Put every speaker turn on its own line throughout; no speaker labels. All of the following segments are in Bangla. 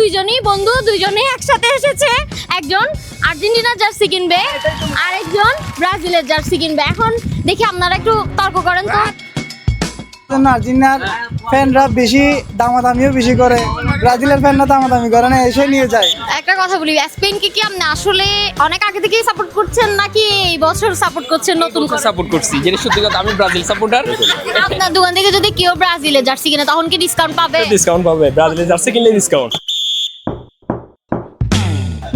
দুইজনই বন্ধু, দুইজনেই একসাথে এসেছে। একজন আর্জেন্টিনার জার্সি কিনবে, আরেকজন ব্রাজিলের জার্সি কিনবে। এখন দেখি আপনারা একটু তর্ক করেন তো।
আর্জেন্টিনার ফ্যানরা বেশি দামাদামিও বেশি করে, ব্রাজিলের ফ্যানরা দামাদামি করে না, এসে নিয়ে যায়।
একটা কথা বলি, স্পেনকে কি আপনি আসলে অনেক আগে থেকেই সাপোর্ট করছেন নাকি এই বছর সাপোর্ট করছেন নতুন করে?
সাপোর্ট করছি, যেটা সত্যি কথা। আমি ব্রাজিল সাপোর্টার।
আপনার দোকান থেকে যদি কেউ ব্রাজিলের জার্সি কিনে তখন কি ডিসকাউন্ট পাবে?
ডিসকাউন্ট পাবে, ব্রাজিলের জার্সি কিনলে ডিসকাউন্ট।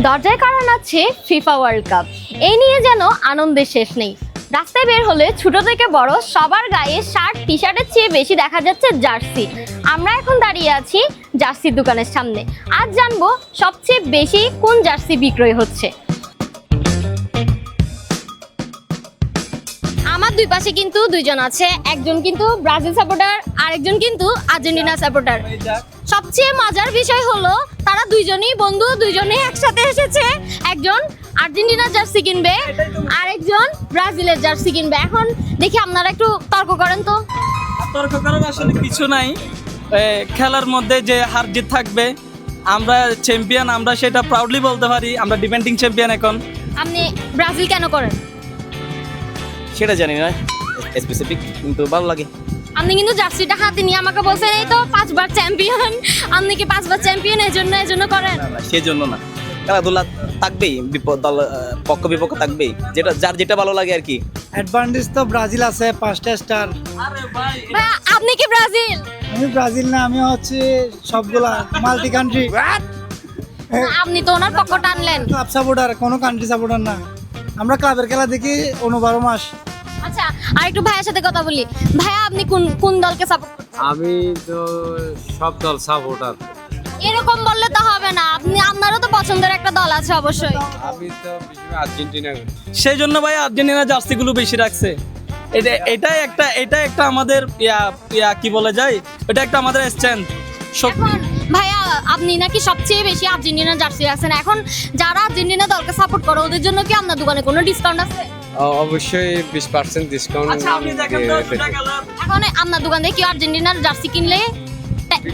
দরজায় কারা নাচছে ফিফা ওয়ার্ল্ড কাপ, এই নিয়ে যেন আনন্দের শেষ নেই। রাস্তায় বের হলে ছোট থেকে বড় সবার গায়ে শার্ট টি শার্টের চেয়ে বেশি দেখা যাচ্ছে জার্সি। আমরা এখন দাঁড়িয়ে আছি জার্সির দোকানের সামনে। আজ জানবো সবচেয়ে বেশি কোন জার্সি বিক্রয় হচ্ছে। আমার দুই পাশে কিন্তু দুইজন আছে, একজন কিন্তু ব্রাজিল সাপোর্টার, আরেকজন কিন্তু আর্জেন্টিনা সাপোর্টার। সবচেয়ে মজার বিষয় হলো তারা দুইজনই বন্ধু, দুইজনেই একসাথে এসেছে। একজন আর্জেন্টিনার জার্সি কিনবে, আরেকজন ব্রাজিলের জার্সি কিনবে। এখন দেখি আপনারা একটু তর্ক করেন তো।
তর্ক করার আসলে কিছু নাই। খেলার মধ্যে যে হার জিত থাকবে, আমরা চ্যাম্পিয়ন, আমরা সেটা প্রাউডলি বলতে পারি। আমরা ডিফেন্ডিং চ্যাম্পিয়ন। এখন
আপনি ব্রাজিল কেন করেন?
সেটা জানি না স্পেসিফিক, কিন্তু ভালো লাগে।
আপনি কিন্তু জার্সিটা হাতে নিয়ে আমাকে বলছেন এই তো 5 বার চ্যাম্পিয়ন, আপনি কি 5 বার চ্যাম্পিয়ন এজন্য করেন?
সেই জন্য না, খেলাধুলা থাকবেই, দল পক্ষ বিপক্ষ থাকবেই, যেটা যার যেটা ভালো লাগে আর কি।
অ্যাডভান্টেজ তো ব্রাজিল আছে, 5টা স্টার।
ভাই, আপনি কি ব্রাজিল?
আমি ব্রাজিল না, আমি হচ্ছে সবগুলা মাল্টি কান্ট্রি
আপনি তো ওনার পক্ষ টানলেন।
ক্লাব সাপোর্টার, কোনো কান্ট্রি সাপোর্টার না। আমরা ক্লাবের খেলা দেখি 12 মাস।
আচ্ছা, আর একটু ভাইয়ের সাথে কথা বলি। ভাইয়া, আপনি কোন দলকে সাপোর্ট করছেন?
আমি তো সব দল সাপোর্টার।
এরকম বললে তো হবে না, আপনারও তো পছন্দের একটা দল আছে অবশ্যই।
আমি তো বেশি আর্জেন্টিনা।
সেই জন্য ভাই আর্জেন্টিনা জার্সিগুলো বেশি রাখছে। এটা একটা আমাদের কি বলে যায়, এটা একটা আমাদের স্ট্রেংথ।
এখন ভাইয়া, আপনি নাকি সবচেয়ে বেশি আর্জেন্টিনা জার্সি আছেন। এখন যারা আর্জেন্টিনা দলকে সাপোর্ট করে ওদের জন্য কি আপনার দোকানে কোনো ডিসকাউন্ট আছে?
অবশ্যই 20% ডিসকাউন্ট।
আচ্ছা, আপনি দেখেন তো সেটা খেলার।
এখন আপনার দোকান থেকে কেউ আর্জেন্টিনার জার্সি কিনলে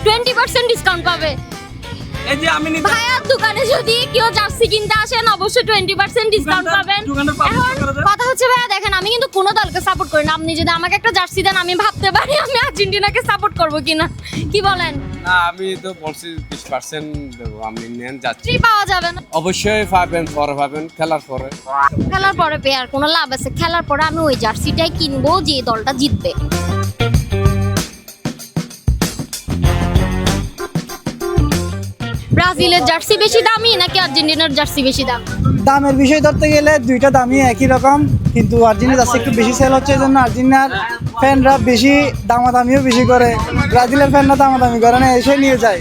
20% ডিসকাউন্ট পাবে।
এই যে আমি
ভাইয়ার দোকানে যদি কেউ জার্সি কিনতে আসেন অবশ্যই 20% ডিসকাউন্ট পাবেন।
দোকানটা publish
এখন
করে দেন।
কথা হচ্ছে ভাইয়া, দেখেন আমি কিন্তু কোনো দলকে সাপোর্ট করি না। আপনি যদি আমাকে একটা জার্সি দেন আমি ভাবতে পারি আমি আর্জেন্টিনাকে সাপোর্ট করব কিনা। কি বলেন?
না, আমি তো বলছি 20% দেবো। আমি নেন যাচ্ছি,
ফ্রি পাওয়া যাবে না?
অবশ্যই পাবেন, পরে পাবেন, খেলার পরে।
খেলার পরে পেয়ে আর কোনো লাভ আছে? খেলার পরে আমি ওই জার্সিটাই কিনবো যে দলটা জিতবে। ব্রাজিলের জার্সি বেশি দামি নাকি আর্জেন্টিনার জার্সি বেশি দাম?
দামের বিষয় ধরতে গেলে দুইটা দামই একই রকম, কিন্তু আর্জেন্টিনা জার্সি একটু বেশি সেল হচ্ছে, এই জন্য আর্জেন্টিনার ফ্যানরা বেশি দামাদামিও বেশি করে, ব্রাজিলের ফ্যানরা দামাদামি করে না, এসে নিয়ে যায়।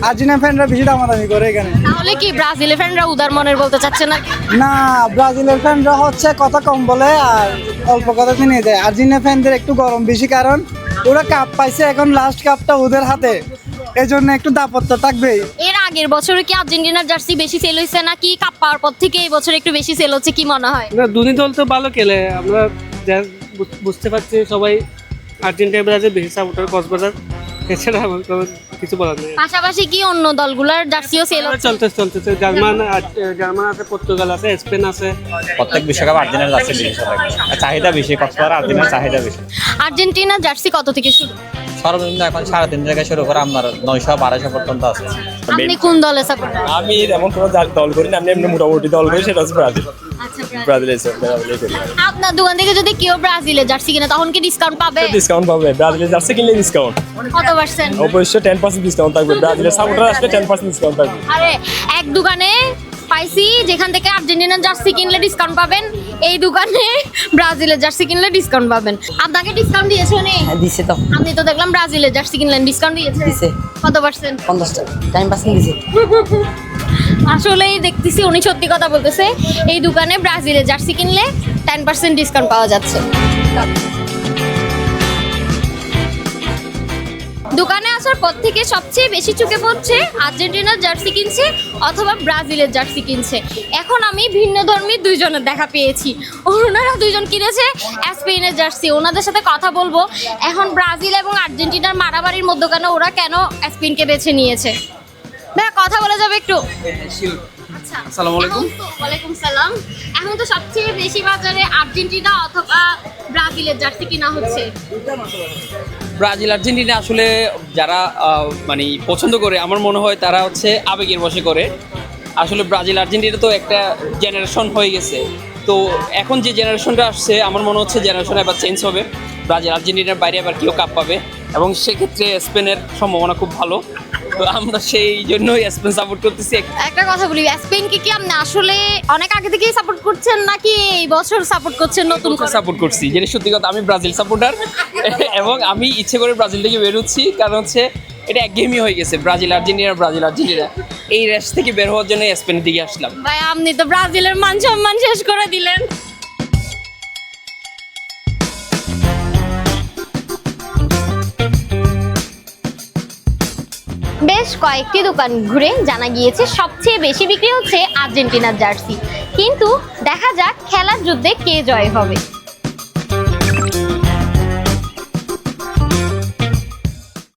আর্জেন্টিনার ফ্যানরা বেশি দামাদামি করে এখানে।
তাহলে কি ব্রাজিলের ফ্যানরা উদার মনের বলতে চাচ্ছে না?
না, ব্রাজিলের ফ্যানরা হচ্ছে কথা কম বলে আর অল্প কথাতে নিয়ে যায়। আর্জেন্টিনা ফ্যানদের একটু গরম বেশি, কারণ ওরা কাপ পাইছে, এখন লাস্ট কাপটা ওদের হাতে, এই জন্য একটু দাপত্য থাকবেই।
এর আগের বছরে কি আর্জেন্টিনার জার্সি বেশি সেল হয়েছে নাকি কাপ পাওয়ার পর থেকে এই বছর একটু বেশি সেল হচ্ছে, কি মনে হয়?
না, দুই দল তো ভালো খেলে, আমরা যা বুঝতে পারছি। সবাই আর্জেন্টিনা ব্রাজিল বেশি সাপোর্টার, কক্সবাজার। এছাড়া আমার কোনো কিছু বলার নেই।
পাশাপাশি কি অন্য দলগুলোর জার্সিও সেল হচ্ছে?
চলতেছে। জার্মান আছে, পর্তুগাল আছে, স্পেন আছে।
প্রত্যেক বিশ্বকাপ আর্জেন্টিনার জার্সি বেশি থাকে, চাহিদা বেশি, কক্সবাজার আর্জেন্টিনার চাহিদা বেশি।
আর্জেন্টিনার জার্সি কত থেকে শুরু?
সর্বনিম্ন এখন 3.5 থেকে শুরু করে আপনার 900-1200 পর্যন্ত আছে।
আপনি কোন দলে সাপোর্টার?
আমি এমন কোনো দল করি না, আমি এমনি মোটামুটি দল করি, সেটা হচ্ছে ব্রাজিল।
আচ্ছা,
ব্রাজিলের
আপনার দোকান থেকে যদি কেউ ব্রাজিলের জার্সি কিনে তখন কি ডিসকাউন্ট পাবে?
ডিসকাউন্ট পাবে, ব্রাজিলের জার্সি কিনলে ডিসকাউন্ট
কত পার্সেন্ট?
অবশ্যই 10% ডিসকাউন্ট থাকবে। ব্রাজিলের সাপোর্টার আসলে 10% ডিসকাউন্ট থাকবে।
আরে, এক দোকানে পাইছি যেখান থেকে আর্জেন্টিনার জার্সি কিনলে ডিসকাউন্ট পাবেন, এই দোকানে ব্রাজিলের জার্সি কিনলে ডিসকাউন্ট পাবেন। আপনাকে ডিসকাউন্ট দিয়েছে উনি?
দিছে তো।
আপনি তো দেখলাম ব্রাজিলের জার্সি কিনলেন, ডিসকাউন্ট দিয়েছে?
দিছে।
কত পার্সেন্ট?
10% দিছে।
আসলেই দেখতেছি উনি সত্যি কথা বলতেছে। এই দোকানে ব্রাজিলের জার্সি কিনলে 10% ডিসকাউন্ট পাওয়া যাচ্ছে। দোকানে আসার পর থেকে সবচেয়ে বেশি চোখে পড়ছে আর্জেন্টিনার জার্সি কিনছে অথবা ব্রাজিলের জার্সি কিনছে। এখন আমি ভিন্ন ধর্মী দুইজনের দেখা পেয়েছি, ওনারা দুইজন কিনেছে স্পেনের জার্সি। ওনাদের সাথে কথা বলবো এখন ব্রাজিল এবং আর্জেন্টিনার মারামারির মধ্যখানে ওরা কেন স্পেনকে বেছে নিয়েছে। ভাইয়া কথা বলে যাবে একটু। আচ্ছা,
আসসালামু আলাইকুম।
এখন তো- ওয়ালাইকুম সালাম। এখন তো সবচেয়ে বেশি বাজারে আর্জেন্টিনা অথবা ব্রাজিলের জার্সি কিনা হচ্ছে।
ব্রাজিল আর্জেন্টিনা আসলে যারা মানে পছন্দ করে আমার মনে হয় তারা হচ্ছে আবেগের বশে করে। আসলে ব্রাজিল আর্জেন্টিনা তো একটা জেনারেশন হয়ে গেছে, তো এখন যে জেনারেশনটা আসছে আমার মনে হচ্ছে জেনারেশন এবার চেঞ্জ হবে। ব্রাজিল আর্জেন্টিনার বাইরে আবার কেউ কাপ পাবে এবং সেক্ষেত্রে স্পেনের সম্ভাবনা খুব ভালো, তো আমরা সেই জন্যই স্পেন সাপোর্ট করতেছি।
একটা কথা বলি, স্পেনকে কি আপনি আসলে অনেক আগে থেকেই সাপোর্ট করছেন নাকি এই বছর সাপোর্ট করছেন নতুন করে?
সাপোর্ট করছি, যেটা সত্যি কথা। আমি ব্রাজিল সাপোর্টার এবং আমি ইচ্ছে করে ব্রাজিল থেকে বেরোচ্ছি, কারণ হচ্ছে এটা একঘেয়েমি হয়ে গেছে ব্রাজিল আর্জেন্টিনা। এই রেস থেকে বের হওয়ার জন্য স্পেনের দিকে আসলাম।
ভাই আপনি তো ব্রাজিলের মান সম্মান শেষ করে দিলেন। বেশ কয়েকটি দোকান ঘুরে জানা গিয়েছে সবচেয়ে বেশি বিক্রি হচ্ছে আর্জেন্টিনার জার্সি, কিন্তু দেখা যাক খেলার যুদ্ধে কে জয় হবে।